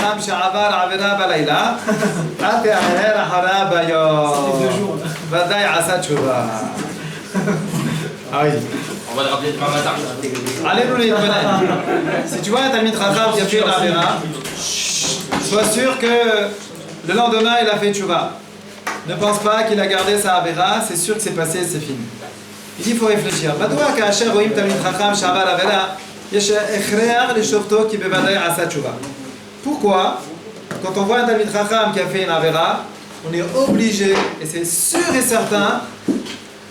חכם שעבר עבירה בלילה, אל תהרהר אחריו ביום. ודאי עשה תשובה. On va le rappeler demain matin. Allez-nous les Si tu vois un Talmid Chacham qui a fait une Avera, sois sûr que le lendemain il a fait tchouva. Ne pense pas qu'il a gardé sa Avera, c'est sûr que c'est passé, c'est fini. Il dit il faut réfléchir. מדוע כאשר רואים תלמיד חכם שעבר עבירה, יש הכרח לשופטו כי בוודאי עשה תשובה. Pourquoi? Quand on voit un Talmid Chacham qui a fait une Avera, on est obligé, et c'est sûr et certain,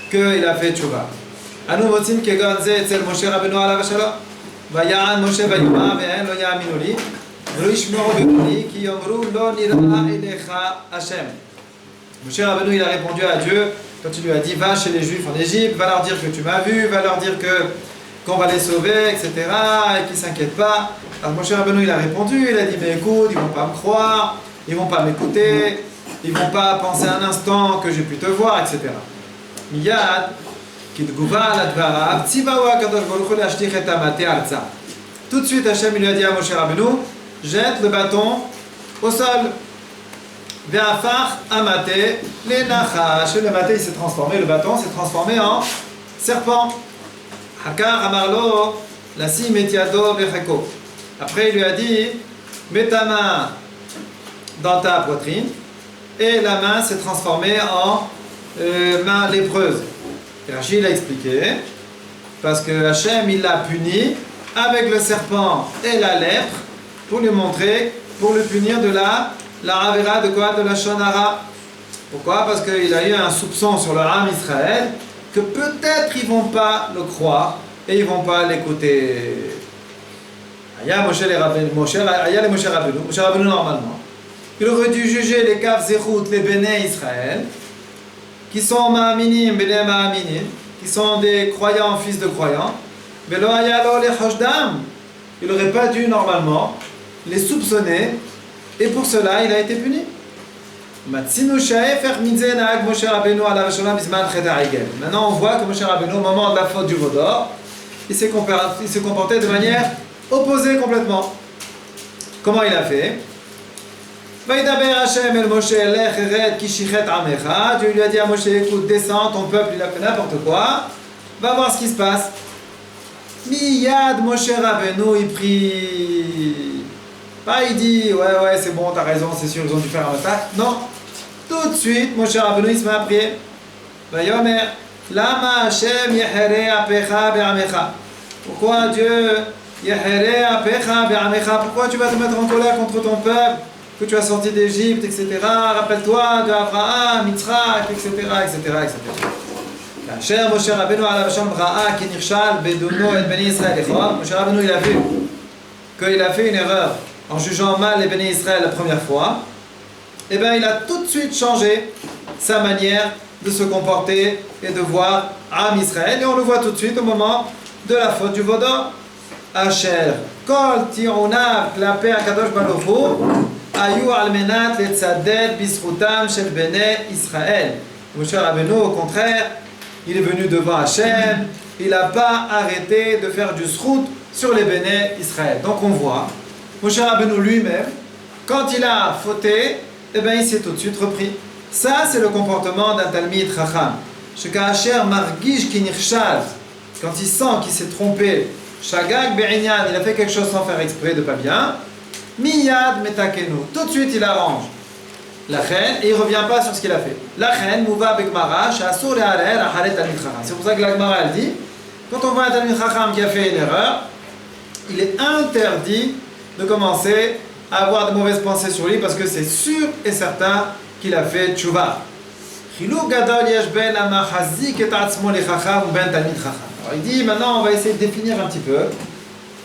qu'il a fait tchouva. אנו מוצאים כגון זה אצל משה רבנו עליו השלום. ויען משה ויאמר ואין לא יאמינו לי ולא ישמעו בקולי כי יאמרו לא נראה אליך השם. Moshe Rabbeinu il a répondu à Dieu quand il lui a dit va chez les Juifs en Égypte, va leur dire que tu m'as vu, va leur dire qu'on va les sauver, etc. et qu'ils ne s'inquiètent pas. Alors Moshe Rabbeinu il a répondu, il a dit mais écoute, ils ne vont pas me croire, ils ne vont pas m'écouter, ils ne vont pas penser un instant que j'ai pu te voir, etc. Miyad tout de suite Hachem lui a dit à Moshe Rabbeinu jette le bâton au sol. Ve'afach amate lenachash. Le maté il s'est transformé, le bâton s'est transformé en serpent. Hakar amarlo lasim et yado becheko. Après il lui a dit mets ta main dans ta poitrine et la main s'est transformée en main lépreuse. Rachid l'a expliqué, parce que Hachem il l'a puni avec le serpent et la lèpre pour lui montrer, pour le punir de la Avera de quoi? De la Shonara. Pourquoi? Parce qu'il a eu un soupçon sur le Ham Israël que peut-être ils ne vont pas le croire et ils ne vont pas l'écouter. Aya Moshe Rabbeinu normalement. Il aurait dû juger les Kav Zechut, les Béné Israël, qui sont ma'aminim, b'nei ma'aminim, qui sont des croyants, fils de croyants, velo hayalo lechosh-dam. Il n'aurait pas dû normalement les soupçonner, et pour cela il a été puni. Maintenant on voit que Moshe Rabbeinu, au moment de la faute du veau d'or, il s'est comporté de manière opposée complètement. Comment il a fait? Dieu lui a dit à Moshe, écoute, descends, ton peuple il a fait n'importe quoi, va voir ce qui se passe. Miyad Moshe Rabbeinu il prie. Pas il dit, ouais c'est bon, t'as raison, c'est sûr, ils ont dû faire un attaque. Non, tout de suite Moshe Rabbeinu il se met à prier. Vayomer, lama Hashem yehere apecha be'amecha. Pourquoi Dieu yehere apecha be'amecha? Pourquoi tu vas te mettre en colère contre ton peuple que tu as sorti d'Égypte, etc. Rappelle-toi de Abraham, Yitzhak, etc. כאשר משה רבנו עליו השלום ראה כי נכשל בדונו את בני ישראל לכאורה, משה רבנו il a vu qu'il a fait une erreur en jugeant mal les Béné Israël la première fois, et bien il a tout de suite changé sa manière de se comporter et de voir Am Israël, et on le voit tout de suite au moment de la faute du veau d'or. Asher kol ti'unav klape HaKadosh Baruch Hu Ayu al-menat letzaded bisrutam shel Béné Israël. Moshe Rabbeinu, au contraire, il est venu devant Hachem, il n'a pas arrêté de faire du srout sur les Béné Israël. Donc on voit, Moshe Rabbeinu lui-même, quand il a fauté, eh bien il s'est tout de suite repris. Ça, c'est le comportement d'un Talmid Chacham. Sheka'asher margish ki nirshal, quand il sent qu'il s'est trompé, Shagag be'inyan, il a fait quelque chose sans faire exprès de pas bien, Miyad metakenu, tout de suite il arrange la reine et il ne revient pas sur ce qu'il a fait. La reine mouva begmara shasur le'arer aharet talmid chacham. C'est pour ça que la Gemara elle dit, quand on voit un talmid chacham qui a fait une erreur, il est interdit de commencer à avoir de mauvaises pensées sur lui parce que c'est sûr et certain qu'il a fait tchouva. Chiluk gadol yesh ben amachazik et atzmo lechacham ou ben talmid chacham. Alors il dit maintenant on va essayer de définir un petit peu.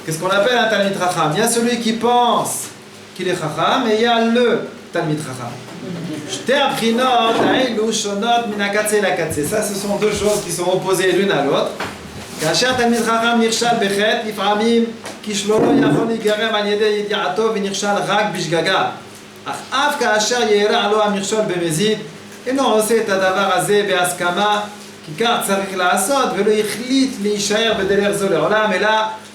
Qu'est-ce qu'on appelle un Talmid Chacham? Il y a celui qui pense qu'il est Chacham et il y a le Talmid Chacham. Ça, ce sont deux choses qui sont opposées l'une à l'autre. כאשר תלמיד חכם נכשל בחטא, לפעמים כישלונו יכול להיגרם על ידי ידיעתו ונכשל רק בשגגה. אך אף כאשר יארע לו המכשול במזיד, אינו עושה את הדבר הזה בהסכמה, כי כך צריך לעשות, ולא החליט להישאר בדרך זו לעולם, אלא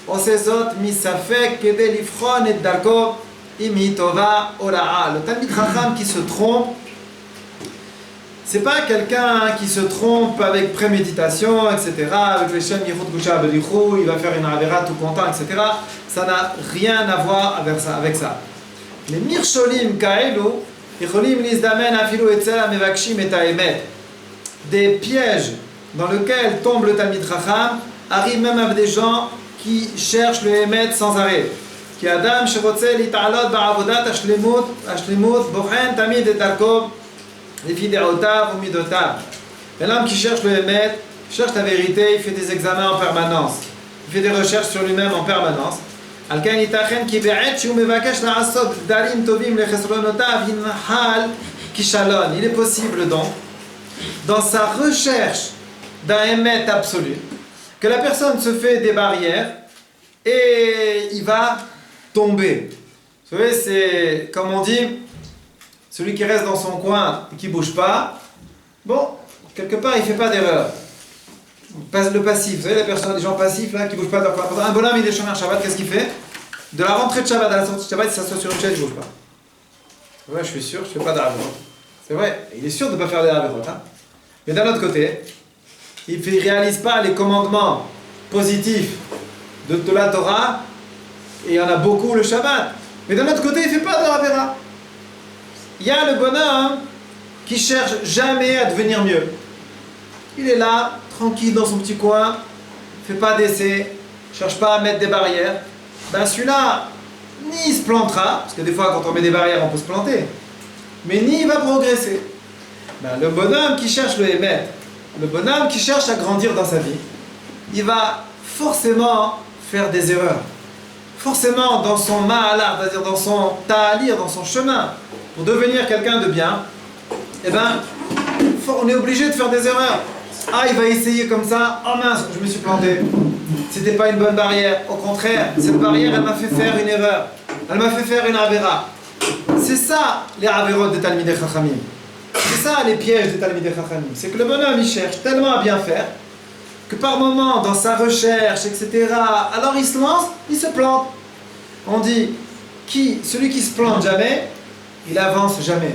עושה זאת מספק כדי לבחון את דרכו, imi tova ola'a. Le Talmid Chacham qui se trompe, c'est pas quelqu'un qui se trompe avec préméditation, etc. Avec le Shem Yichud Gusha Belichou, il va faire une avera tout content, etc. Ça n'a rien à voir avec ça. Les mirsholim kaelu, yicholim lizdamen afilu etzel hamevakshim et haemet. Des pièges dans lesquels tombe le Talmid Chacham arrivent même avec des gens qui cherchent le Emet sans arrêt. Ki adam shirotze lit'alot ba'avodat hashlemut bochen tamid et darko lefi de'otav ou midotav. L'homme qui cherche le Emet, cherche la vérité, il fait des examens en permanence. Il fait des recherches sur lui-même en permanence. Al ken yitachen ki be'et shu mevakesh la'asot darim tovim lechesronotav yinhal kishalon. Il est possible donc, dans sa recherche d'un émet absolu, que la personne se fait des barrières et il va tomber. Vous savez, c'est comme on dit, celui qui reste dans son coin et qui ne bouge pas, bon, quelque part il ne fait pas d'erreur. Le passif, vous savez, la personne, les gens passifs là, qui ne bougent pas dans leur coin. Un bonhomme, il est chômeur Shabbat, qu'est-ce qu'il fait? De la rentrée de Shabbat à la sortie de Shabbat, il s'assoit sur une chaise, il ne bouge pas. Ouais, je suis sûr, je ne fais pas d'arabot. C'est vrai, il est sûr de ne pas faire d'arabot. Hein? Mais d'un autre côté, il ne réalise pas les commandements positifs de la Torah, et il y en a beaucoup le Shabbat. Mais d'un autre côté, il ne fait pas de l'Avera. Il y a le bonhomme qui cherche jamais à devenir mieux. Il est là, tranquille dans son petit coin, ne fait pas d'essai, ne cherche pas à mettre des barrières. Ben celui-là, ni il se plantera, parce que des fois quand on met des barrières on peut se planter, mais ni il va progresser. Ben, le bonhomme qui cherche le Emet, le bonhomme qui cherche à grandir dans sa vie, il va forcément faire des erreurs. Forcément dans son ma'alar, c'est-à-dire dans son ta'alir, dans son chemin, pour devenir quelqu'un de bien, eh ben, on est obligé de faire des erreurs. Ah, il va essayer comme ça, oh mince, je me suis planté. C'était pas une bonne barrière. Au contraire, cette barrière, elle m'a fait faire une erreur. Elle m'a fait faire une avera. C'est ça, les averot des Talmidei Chachamim. C'est ça, les pièges des Talmidei Chachamim. C'est que le bonhomme, il cherche tellement à bien faire, que par moment, dans sa recherche, etc., alors il se lance, il se plante. On dit, celui qui se plante jamais, il avance jamais.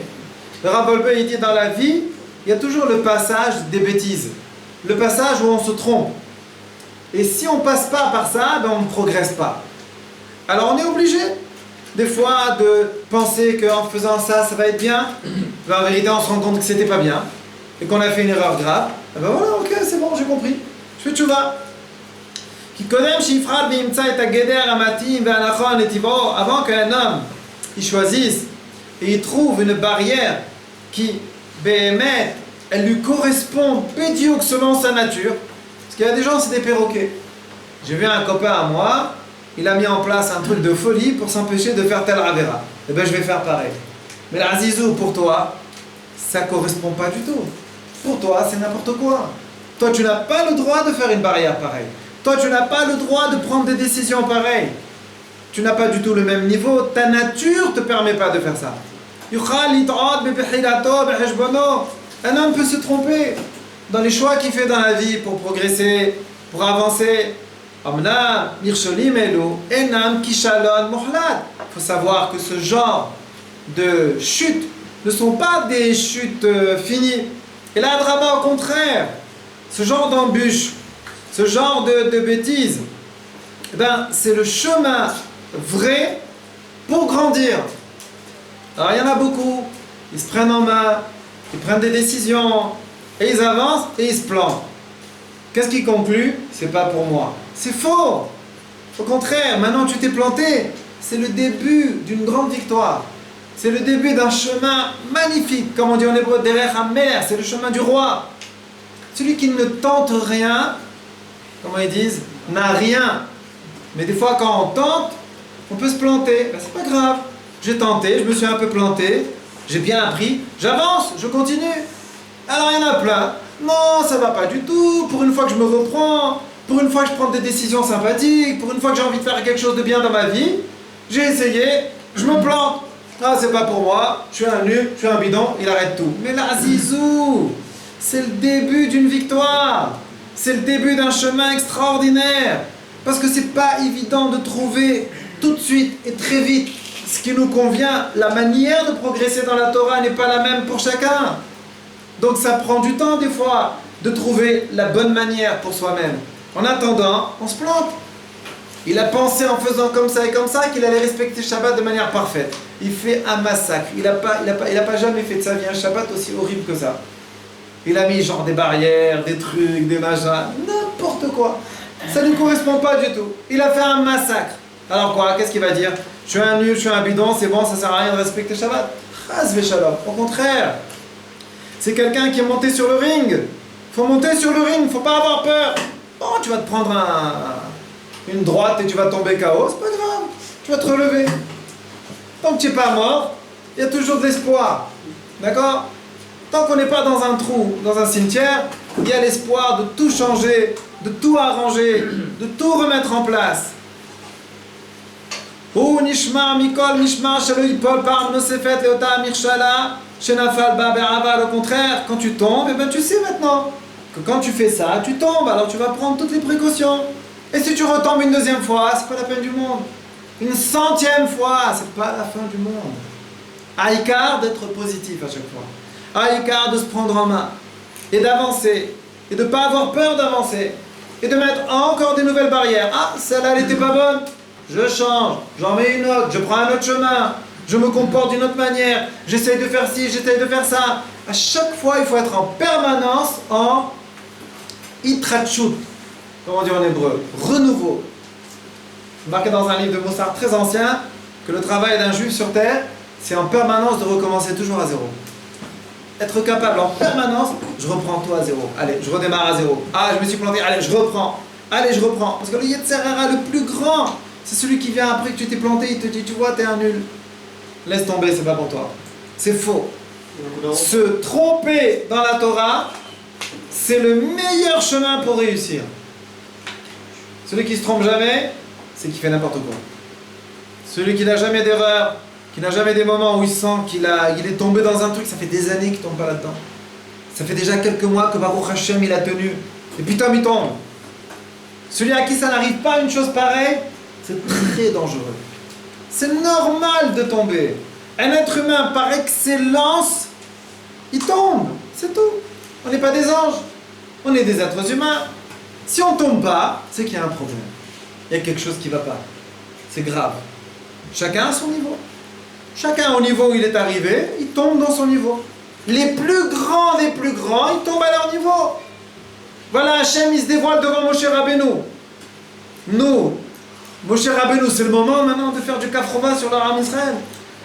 Le Rav Wolbe, il dit, dans la vie, il y a toujours le passage des bêtises. Le passage où on se trompe. Et si on ne passe pas par ça, ben on ne progresse pas. Alors on est obligé, des fois, de penser qu'en faisant ça, ça va être bien. Ben, en vérité, on se rend compte que c'était pas bien. Et qu'on a fait une erreur grave. Et ben voilà, ok, c'est bon, j'ai compris. Je fais tchouva. Avant qu'un homme il choisisse et il trouve une barrière qui, elle lui correspond pédioque selon sa nature. Parce qu'il y a des gens, c'est des perroquets. J'ai vu un copain à moi, il a mis en place un truc de folie pour s'empêcher de faire tel avera. Et bien je vais faire pareil. Mais la zizou, pour toi, ça ne correspond pas du tout. Pour toi, c'est n'importe quoi. Toi, tu n'as pas le droit de faire une barrière pareille. Toi, tu n'as pas le droit de prendre des décisions pareilles. Tu n'as pas du tout le même niveau. Ta nature ne te permet pas de faire ça. Un homme peut se tromper dans les choix qu'il fait dans la vie pour progresser, pour avancer. Il faut savoir que ce genre de chutes ne sont pas des chutes finies. Et là, au contraire, ce genre d'embûches, ce genre de bêtises, eh ben, c'est le chemin vrai pour grandir. Alors il y en a beaucoup, ils se prennent en main, ils prennent des décisions, et ils avancent et ils se plantent. Qu'est-ce qui conclut? C'est pas pour moi. C'est faux. Au contraire, maintenant tu t'es planté, c'est le début d'une grande victoire. C'est le début d'un chemin magnifique, comme on dit en hébreu, derech hamer, c'est le chemin du roi. Celui qui ne tente rien, comment ils disent, n'a rien. Mais des fois quand on tente, on peut se planter. Ben, c'est pas grave. J'ai tenté, je me suis un peu planté, j'ai bien appris, j'avance, je continue. Alors il y en a plein. Non, ça va pas du tout. Pour une fois que je me reprends, pour une fois que je prends des décisions sympathiques, pour une fois que j'ai envie de faire quelque chose de bien dans ma vie, j'ai essayé, je me plante. Ah, c'est pas pour moi, je suis un nul, je suis un bidon, il arrête tout. Mais là, zizou, c'est le début d'une victoire. C'est le début d'un chemin extraordinaire. Parce que c'est pas évident de trouver tout de suite et très vite ce qui nous convient, la manière de progresser dans la Torah n'est pas la même pour chacun. Donc ça prend du temps des fois de trouver la bonne manière pour soi-même. En attendant, on se plante. Il a pensé en faisant comme ça et comme ça qu'il allait respecter Shabbat de manière parfaite. Il fait un massacre. Il a pas jamais fait de sa vie un Shabbat aussi horrible que ça. Il a mis genre des barrières, des trucs, des machins, n'importe quoi. Ça ne lui correspond pas du tout. Il a fait un massacre. Alors quoi? Qu'est-ce qu'il va dire? Je suis un nul, je suis un bidon, c'est bon, ça sert à rien de respecter Shabbat. Chas v'shalom. Au contraire, c'est quelqu'un qui est monté sur le ring. Faut monter sur le ring, faut pas avoir peur. Bon, tu vas te prendre une droite et tu vas tomber KO, c'est pas grave. Tu vas te relever. Tant que tu n'es pas mort, il y a toujours de l'espoir. D'accord? Tant qu'on n'est pas dans un trou, dans un cimetière, il y a l'espoir de tout changer, de tout arranger, de tout remettre en place. Ou nishmar mikol nishmar shelo yipol par nosefet leota mirshala shenafal ba be'aval. Au contraire, quand tu tombes, eh ben tu sais maintenant que quand tu fais ça, tu tombes. Alors tu vas prendre toutes les précautions. Et si tu retombes une deuxième fois, c'est pas la peine du monde. Une 100e fois, c'est pas la fin du monde. Aïkar d'être positif à chaque fois. Aïkar de se prendre en main et d'avancer et de ne pas avoir peur d'avancer et de mettre encore des nouvelles barrières. Ah, celle-là, elle n'était pas bonne. Je change, j'en mets une autre, je prends un autre chemin, je me comporte d'une autre manière, j'essaye de faire ci, j'essaye de faire ça. À chaque fois, il faut être en permanence en itrachut, comment dire en hébreu, renouveau. Marqué dans un livre de Moussard très ancien que le travail d'un juif sur terre, c'est en permanence de recommencer toujours à zéro. Être capable en permanence, je reprends tout à zéro. Allez, je redémarre à zéro. Ah, je me suis planté, allez, je reprends. Allez, je reprends. Parce que le Yetzer Hara le plus grand, c'est celui qui vient après que tu t'es planté, il te dit, tu vois, t'es un nul. Laisse tomber, c'est pas pour toi. C'est faux. Se tromper dans la Torah, c'est le meilleur chemin pour réussir. Celui qui se trompe jamais, c'est qu'il fait n'importe quoi. Celui qui n'a jamais d'erreur, qui n'a jamais des moments où il sent qu'il est tombé dans un truc, ça fait des années qu'il ne tombe pas là-dedans. Ça fait déjà quelques mois que Baruch Hashem il a tenu. Et puis Tom il tombe. Celui à qui ça n'arrive pas une chose pareille, c'est très dangereux. C'est normal de tomber. Un être humain par excellence, il tombe. C'est tout. On n'est pas des anges. On est des êtres humains. Si on ne tombe pas, c'est qu'il y a un problème. Il y a quelque chose qui ne va pas. C'est grave. Chacun à son niveau. Chacun au niveau où il est arrivé, il tombe dans son niveau. Les plus grands des plus grands, ils tombent à leur niveau. Voilà, Hachem, il se dévoile devant Moshe Rabbeinu. Nous, Moshe Rabbeinu, c'est le moment maintenant de faire du kafrova sur leur âme Israël.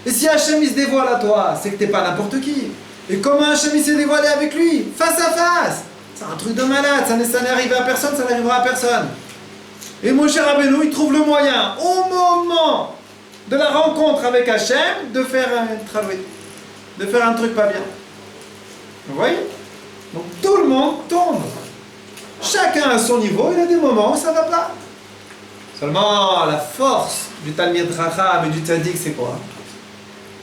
Et si Hachem, il se dévoile à toi, c'est que t'es pas n'importe qui. Et comment Hachem, il s'est dévoilé avec lui? Face à face. C'est un truc de malade, ça n'est arrivé à personne, ça n'arrivera à personne. Et Moshe Rabbeinu, il trouve le moyen, au moment de la rencontre avec Hachem, de faire un travail, de faire un truc pas bien. Vous voyez? Donc tout le monde tombe. Chacun à son niveau, il y a des moments où ça ne va pas. Seulement, la force du Talmid Chacham et du Tzaddik, c'est quoi?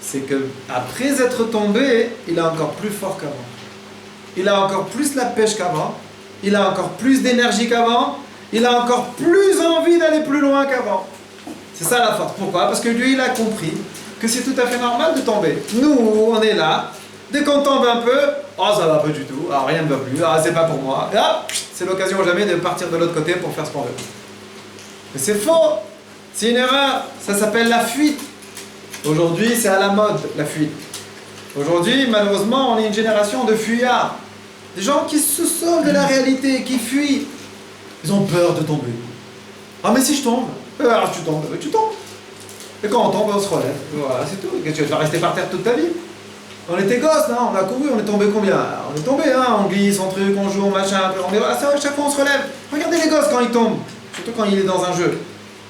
C'est que après être tombé, il est encore plus fort qu'avant. Il a encore plus la pêche qu'avant. Il a encore plus d'énergie qu'avant. Il a encore plus envie d'aller plus loin qu'avant. C'est ça la force. Pourquoi? Parce que lui, il a compris que c'est tout à fait normal de tomber. Nous, on est là. Dès qu'on tombe un peu, oh ça va pas du tout, ah, rien ne va plus, ah c'est pas pour moi. Et hop, c'est l'occasion jamais de partir de l'autre côté pour faire ce qu'on veut. Mais c'est faux. C'est une erreur. Ça s'appelle la fuite. Aujourd'hui, c'est à la mode, la fuite. Aujourd'hui, malheureusement, on est une génération de fuyards. Des gens qui se sauvent de la réalité, qui fuient. Ils ont peur de tomber. Ah mais si je tombe, alors tu tombes, tu tombes. Et quand on tombe, on se relève. Voilà, c'est tout. Tu vas rester par terre toute ta vie. On était gosses, non? On a couru, on est tombé combien? On est tombé, hein? On glisse, on truc, on joue, on machin, on est... à chaque fois on se relève. Regardez les gosses quand ils tombent, surtout quand il est dans un jeu.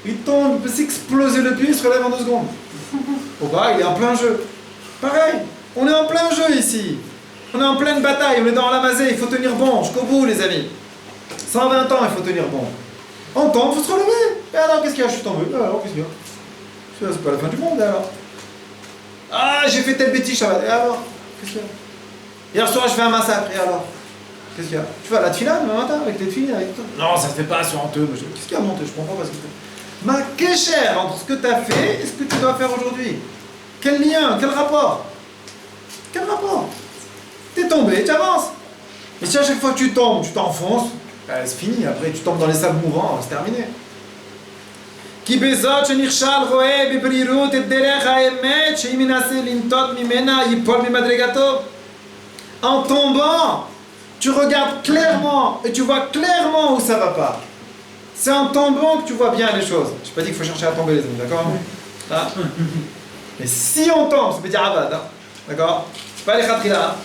Il tombe, il peut s'exploser le pied, il se relève en 2 secondes. Pourquoi? Il est en plein jeu. Pareil, on est en plein jeu ici. On est en pleine bataille, on est dans la mazée, il faut tenir bon jusqu'au bout les amis. 120 ans, il faut tenir bon. On tombe, il faut se relever. Et alors, qu'est-ce qu'il y a? Je suis tombé. Alors, qu'est-ce qu'il y a? C'est pas la fin du monde, alors. Ah, j'ai fait telle bêtise, Shabbat. Et alors? Qu'est-ce qu'il y a? Hier soir, je fais un massacre. Et alors? Qu'est-ce qu'il y a? Tu vas à la tefila demain matin avec tes filles avec toi? Non, ça se fait pas sur honteux. Qu'est-ce qu'il y a monté? Je comprends pas ce qu'il fait. Ma kécher entre ce que tu as fait et ce que tu dois faire aujourd'hui. Quel lien, quel rapport? Quel rapport? T'es tombé, tu avances. Mais si à chaque fois que tu tombes, tu t'enfonces, c'est fini, après tu tombes dans les sables mouvants, c'est terminé. כי בזאת שנכשל רואה בברירות את דרך האמת שאם ינסה לנטות ממנה ייפול ממדרגתו. En tombant, tu regardes clairement et tu vois clairement où ça va pas. C'est en tombant que tu vois bien les choses. Je n'ai pas dit qu'il faut chercher à tomber les amis, d'accord? Ah. Mais si on tombe, ça veut dire avad, hein? D'accord? Pas les khatrila.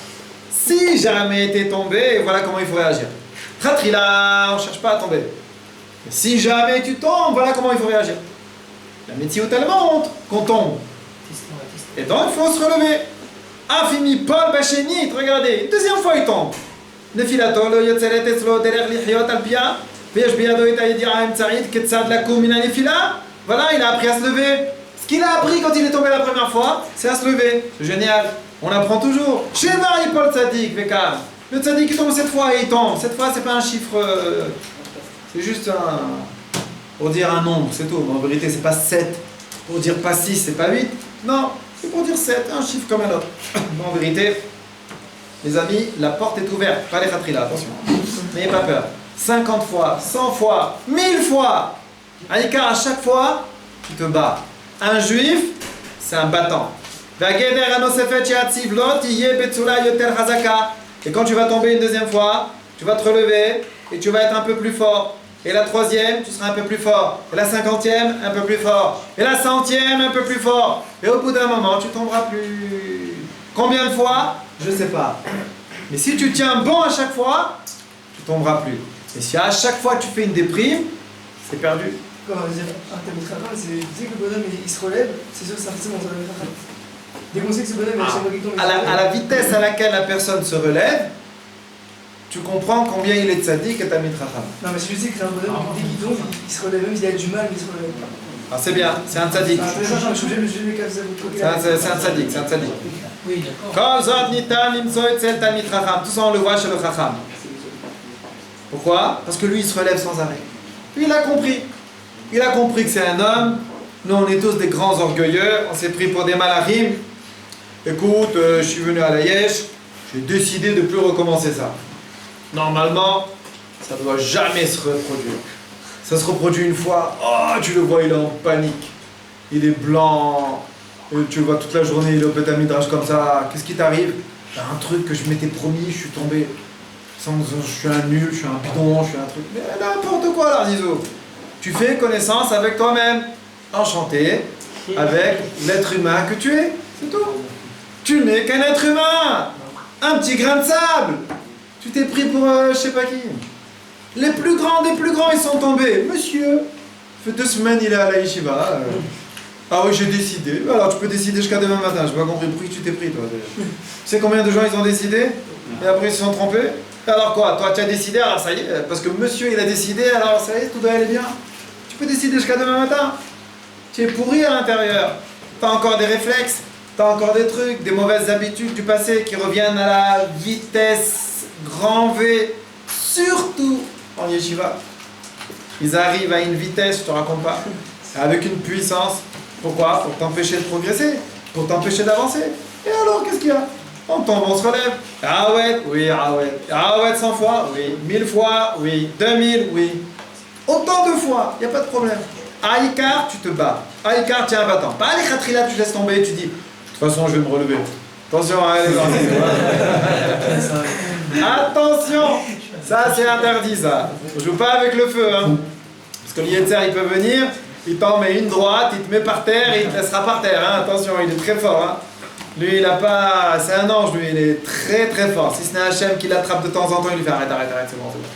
Si jamais t'es tombé, voilà comment il faut réagir. Khatrila, on ne cherche pas à tomber. Mais si jamais tu tombes, voilà comment il faut réagir. La météo tellement montre qu'on tombe. Et donc il faut se relever. Afimi Paul Bachénit, regardez, deuxième fois il tombe. Nefilato lo yotzeret eslo derech lichiyot al pia, veyesh biyado et ayedira emtsarit ketzad lakum min hanefila. Voilà, il a appris à se lever. Ce qu'il a appris quand il est tombé la première fois, c'est à se lever. C'est génial. On apprend toujours. Sheva Paul Tzadik, Vekam. Le Tzadik il tombe cette fois et il tombe. Cette fois, c'est pas un chiffre. C'est juste pour dire un nombre, c'est tout. Mais en vérité, c'est pas 7. Pour dire pas 6, c'est pas 8. Non, c'est pour dire 7, un chiffre comme un autre. Mais en vérité, les amis, la porte est ouverte. Pas les khatrila, attention. N'ayez pas peur. 50 fois, 100 fois, 1000 fois. Aïkar, à chaque fois, tu te bats. Un juif, c'est un battant. Et quand tu vas tomber une deuxième fois, tu vas te relever et tu vas être un peu plus fort. Et la troisième, tu seras un peu plus fort. Et la 50e, un peu plus fort. Et la 100e, un peu plus fort. Et au bout d'un moment, tu tomberas plus. Combien de fois? Je ne sais pas. Mais si tu tiens bon à chaque fois, tu tomberas plus. Et si à chaque fois tu fais une déprime, c'est perdu. Comme on va dire, un Talmid Chacham, c'est dès que le bonhomme il se relève, c'est sûr que ça forcément un Talmid Chacham. Dès qu'on sait que ce bonhomme est chaque fois qu'il tombe, à la vitesse à laquelle la personne se relève, tu comprends combien il est tzaddik et Talmid Chacham. Non, mais si je sais que c'est un bonhomme, dès qu'il tombe, il se relève, même s'il a du mal, mais il se relève. Ah, c'est bien, c'est un tzaddik. Je suis obligé de me casser à votre côté. C'est un tzaddik, c'est un tzaddik. Oui, d'accord. Tout ça on le voit chez le Chacham. Pourquoi? Parce que lui il se relève sans arrêt. Lui il a compris. Il a compris que c'est un homme. Nous on est tous des grands orgueilleux. On s'est pris pour des malachim. Écoute, je suis venu à la Yesh. J'ai décidé de ne plus recommencer ça. Normalement, ça ne doit jamais se reproduire. Ça se reproduit une fois. Oh, tu le vois, il est en panique. Il est blanc. Tu le vois toute la journée, il est au Beth Midrash comme ça. Qu'est-ce qui t'arrive? Un truc que je m'étais promis, je suis tombé. Je suis un nul, je suis un bidon, je suis un truc. Mais n'importe quoi, l'Arnizo. Tu fais connaissance avec toi-même. Enchanté avec l'être humain que tu es. C'est tout. Tu n'es qu'un être humain. Un petit grain de sable. Tu t'es pris pour je sais pas qui. Les plus grands des plus grands, ils sont tombés. Monsieur, ça fait 2 semaines, il est à la yeshiva. Ah oui, j'ai décidé. Alors tu peux décider jusqu'à demain matin. Je n'ai pas compris le prix que tu t'es pris, toi. Tu sais combien de gens ils ont décidé? Et après ils se sont trompés? Alors quoi? Toi tu as décidé, alors ça y est, parce que monsieur il a décidé, alors ça y est, tout doit aller bien. Tu peux décider jusqu'à demain matin. Tu es pourri à l'intérieur. Tu as encore des réflexes, tu as encore des trucs, des mauvaises habitudes du passé qui reviennent à la vitesse grand V, surtout en yeshiva. Ils arrivent à une vitesse, je te raconte pas, avec une puissance. Pourquoi? Pour t'empêcher de progresser, pour t'empêcher d'avancer. Et alors, qu'est-ce qu'il y a? On tombe, on se relève. Ah ouais, oui, ah ouais. Ah ouais, 100 fois, oui. 1000 fois, oui. 2000, oui. Autant de fois, il n'y a pas de problème. Aïkar, tu te bats. Aïkar, tu es un battant. Pas les khatrila, tu laisses tomber, tu dis, de toute façon, je vais me relever. Attention, hein, les gars. Attention, ça c'est interdit, ça. On joue pas avec le feu, hein. Parce que l'Yetzer, il peut venir, il t'en met une droite, il te met par terre et il te laissera par terre, hein. Attention, il est très fort, hein. Lui, il a pas... C'est un ange, lui, il est très très fort. Si ce n'est Hachem qui l'attrape de temps en temps, il lui fait arrête, c'est bon, c'est bon.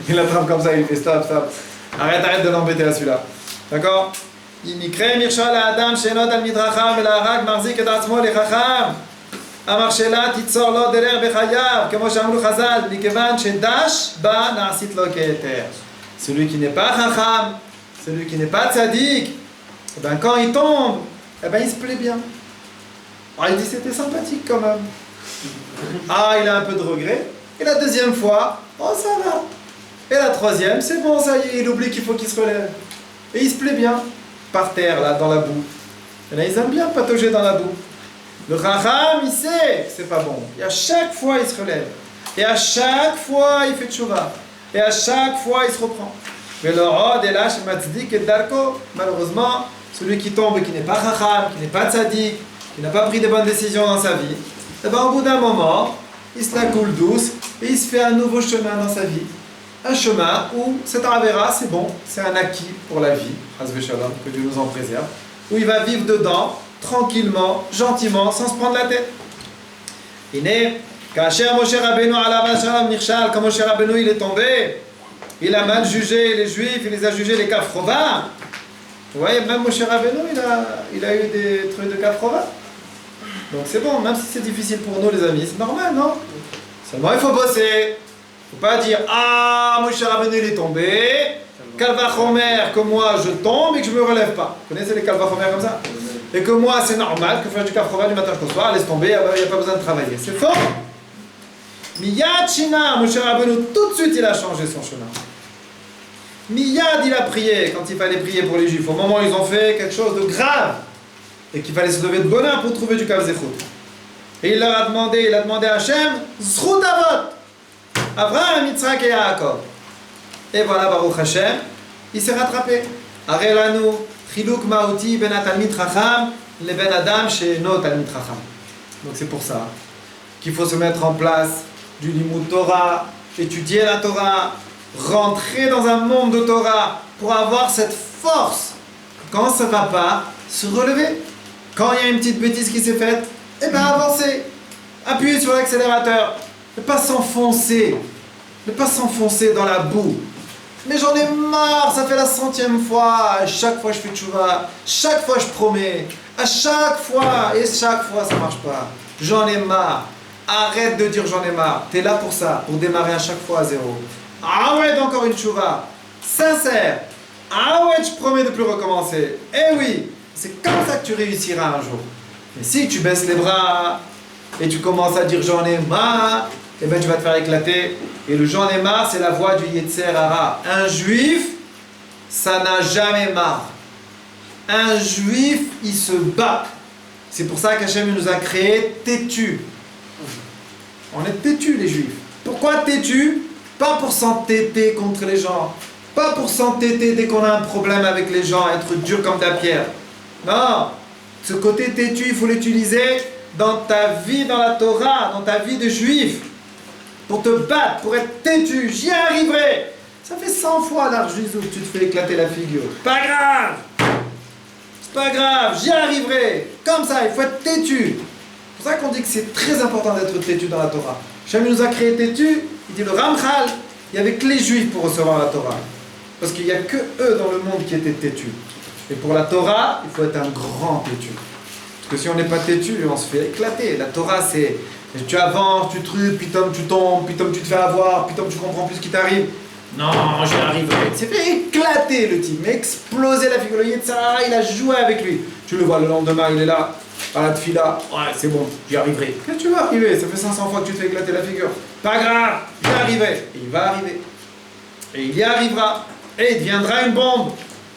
Il l'attrape comme ça, il fait stop. Arrête de l'embêter à celui-là. D'accord? Imikre mirshal adam shenot al midracham et la harag marzik et atzmo le chacham. Amar shela titzor lo derer bechayav, כמו שאמרו חז"ל, מכיוון שדש בה נעשית לו כהיתר. Celui qui n'est pas chacham, celui qui n'est pas tzaddik, eh ben quand il tombe, eh ben il se plaît bien. Alors il dit c'était sympathique quand même. Ah, il a un peu de regret. Et la deuxième fois, oh ça va. Et la troisième, c'est bon, ça y est, il oublie qu'il faut qu'il se relève. Et il se plaît bien, par terre, là, dans la boue. Et là, ils aiment bien patauger dans la boue. Le Raham, il sait que c'est pas bon. Et à chaque fois, il se relève. Et à chaque fois, il fait tchouva. Et à chaque fois, il se reprend. Mais le Hod est là, chez Matzdik et Darko. Malheureusement, celui qui tombe et qui n'est pas Raham, qui n'est pas Tzadik, qui n'a pas pris de bonnes décisions dans sa vie, et ben, au bout d'un moment, il se la coule douce et il se fait un nouveau chemin dans sa vie. Un chemin où cet Avera, c'est bon, c'est un acquis pour la vie, Hazve Shalom, que Dieu nous en préserve, où il va vivre dedans, tranquillement, gentiment, sans se prendre la tête. Il est, quand Moshe Rabbeinu alav shalom nirshal, quand Moshe Rabbeinu il est tombé, il a mal jugé les Juifs, il les a jugés les Kafrova. Vous voyez, même Moshe Rabbeinu, il a eu des trucs de Kafrova. Donc c'est bon, même si c'est difficile pour nous les amis, c'est normal, non? Seulement il faut bosser. Il ne faut pas dire « Ah, Moshe Rabbeinu il est tombé, Kalvachomer, que moi je tombe et que je ne me relève pas. » Vous connaissez les Kalvachomer comme ça? Et que moi c'est normal que faire du Kafrova du matin jusqu'au soir, laisse tomber, il n'y a pas besoin de travailler. C'est faux. Miyad Shina, Moshe Rabbeinu, tout de suite il a changé son chemin. Miyad il a prié quand il fallait prier pour les Juifs. Au moment où ils ont fait quelque chose de grave et qu'il fallait se lever de bonheur pour trouver du Kav Zechut. Et il a demandé à Hachem, Zchut Avot, Avraham, Yitzhak et Yaakov. Et voilà, Baruch Hashem, il s'est rattrapé. Arelanu, Chiluk Mauti, Ben Talmid Chacham, le Ben Adam chez No Talmid Chacham. Donc c'est pour ça qu'il faut se mettre en place du Limud Torah, étudier la Torah, rentrer dans un monde de Torah pour avoir cette force. Quand ça ne va pas, se relever. Quand il y a une petite bêtise qui s'est faite, eh bien avancer. Appuyer sur l'accélérateur. Ne pas s'enfoncer. Ne pas s'enfoncer dans la boue. Mais j'en ai marre, ça fait la 100e fois. À chaque fois je fais tchouva. Chaque fois je promets. À chaque fois. Et chaque fois ça marche pas. J'en ai marre. Arrête de dire j'en ai marre. T'es là pour ça. Pour démarrer à chaque fois à zéro. Ah ouais, encore une tchouva. Sincère. Ah ouais, je promets de ne plus recommencer. Eh oui, c'est comme ça que tu réussiras un jour. Mais si tu baisses les bras et tu commences à dire j'en ai marre, eh bien tu vas te faire éclater. Et le j'en ai marre, c'est la voix du Yetzer Hara. Un juif, ça n'a jamais marre. Un juif, il se bat. C'est pour ça qu'Hachem nous a créés têtus. On est têtus les juifs. Pourquoi têtus? Pas pour s'entêter contre les gens. Pas pour s'entêter dès qu'on a un problème avec les gens, être dur comme de la pierre. Non, ce côté têtu, il faut l'utiliser dans ta vie, dans la Torah, dans ta vie de juif. Pour te battre, pour être têtu, j'y arriverai. Ça fait 100 fois l'arjizou que tu te fais éclater la figure. Pas grave. C'est pas grave, j'y arriverai. Comme ça, il faut être têtu. C'est pour ça qu'on dit que c'est très important d'être têtu dans la Torah. Hachem nous a créé têtu, il dit le Ramchal, il n'y avait que les juifs pour recevoir la Torah. Parce qu'il n'y a que eux dans le monde qui étaient têtus. Et pour la Torah, il faut être un grand têtu. Parce que si on n'est pas têtu, on se fait éclater. La Torah, c'est tu avances, tu trucs, puis tu tombes, puis tu te fais avoir, puis tu comprends plus ce qui t'arrive. Non, j'y arriverai. Il s'est fait éclater le type, mais exploser la figure. Le Yetzara, il a joué avec lui. Tu le vois le lendemain, il est là, à la tfila. Ouais, c'est bon, j'y arriverai. Qu'est-ce que tu vas arriver? Ça fait 500 fois que tu te fais éclater la figure. Pas grave, j'y arriverai. Et il va arriver. Et il y arrivera. Et il deviendra une bombe.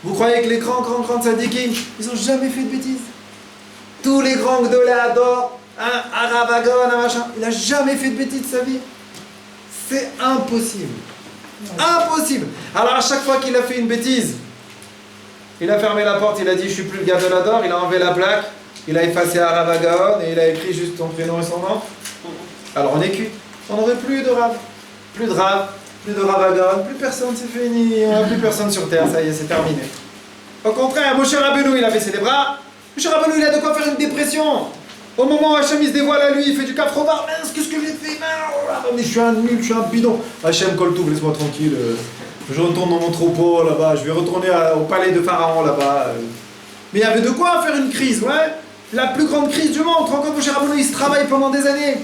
Vous croyez que les grands tzadikim, ils n'ont jamais fait de bêtises? Tous les grands gdoléadors, Aravagon, un machin, il n'a jamais fait de bêtises de sa vie. C'est impossible. Impossible. Alors à chaque fois qu'il a fait une bêtise, il a fermé la porte, il a dit je suis plus le Gadolador, il a enlevé la plaque, il a effacé Aravagon et il a écrit juste son prénom et son nom. Alors on est cuit. On n'aurait plus de Rav. Plus de Rav. Plus de Ravagon, plus personne, c'est fini, plus personne sur terre, ça y est, c'est terminé. Au contraire, Moshe Rabbeinu, il a baissé les bras. Moshe Rabbeinu, il a de quoi faire une dépression. Au moment où Hachem il se dévoile à lui, il fait du Kafrovar, mince, qu'est-ce que j'ai fait? Mais je suis un nul, je suis un bidon. Hachem Koltouv, laisse-moi tranquille. Je retourne dans mon troupeau là-bas, je vais retourner au palais de Pharaon là-bas. Mais il y avait de quoi faire une crise, ouais. La plus grande crise du monde. Encore Moshe Rabbeinu, il se travaille pendant des années.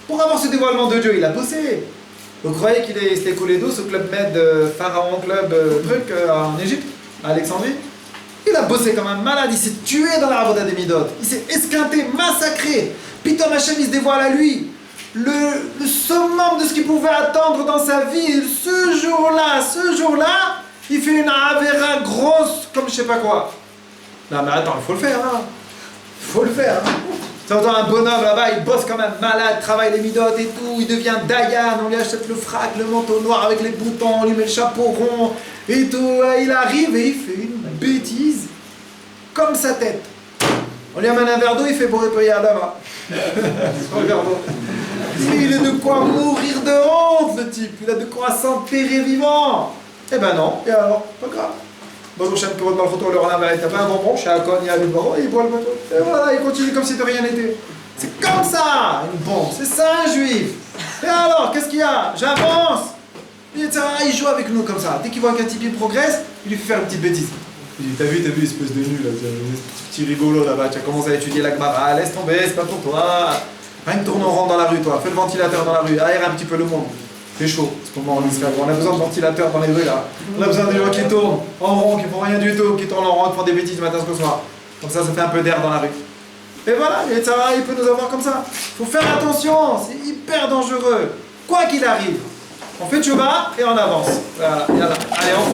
Pour avoir ce dévoilement de Dieu, il a bossé. Vous croyez qu'il s'était coulé d'eau, ce club med, Pharaon Club, en Égypte, à Alexandrie? Il a bossé comme un malade, il s'est tué dans la Avoda des Midot. Il s'est esquinté, massacré. Pitom Hachem, il se dévoile à lui. Le summum de ce qu'il pouvait attendre dans sa vie, ce jour-là, Il fait une avéra grosse comme je sais pas quoi. Non mais attends, il faut le faire, hein. Il faut le faire, hein. T'entends un bonhomme là-bas, il bosse comme un malade, travaille les midotes et tout, il devient Dayan, on lui achète le frac, le manteau noir avec les boutons, on lui met le chapeau rond et tout. Il arrive et il fait une bêtise comme sa tête. On lui amène un verre d'eau, il fait bourrer à Adama. Il a de quoi mourir de honte, le type. Il a de quoi s'enterrer vivant. Eh ben non, et alors, pas grave. Baruch Shem Kavod Malchuto le Olam Va'et. T'as pas un bonbon, chez Akon, il y a le baron, il boit le bateau. Et voilà, il continue comme si de rien n'était. C'est comme ça, une bombe. C'est ça, un juif. Et alors, qu'est-ce qu'il y a? J'avance. Il joue avec nous comme ça. Dès qu'il voit qu'un type il progresse, il lui fait faire une petite bêtise. Il dit, t'as vu, espèce de nul, là, petit rigolo là-bas, tu as commencé à étudier la Gemara, laisse tomber, c'est pas pour toi. Rien que tourne en rond dans la rue, toi, fais le ventilateur dans la rue, aère un petit peu le monde. C'est chaud, en ce moment en Israël, on a besoin de ventilateurs dans les rues là. On a besoin des gens qui tournent en rond, qui font rien du tout, qui tournent en rond, qui font des bêtises du matin jusqu'au soir. Comme ça fait un peu d'air dans la rue. Et voilà, et ça va, il peut nous avoir comme ça. Faut faire attention, c'est hyper dangereux. Quoi qu'il arrive, on fait tchouba et on avance. Voilà, allez, on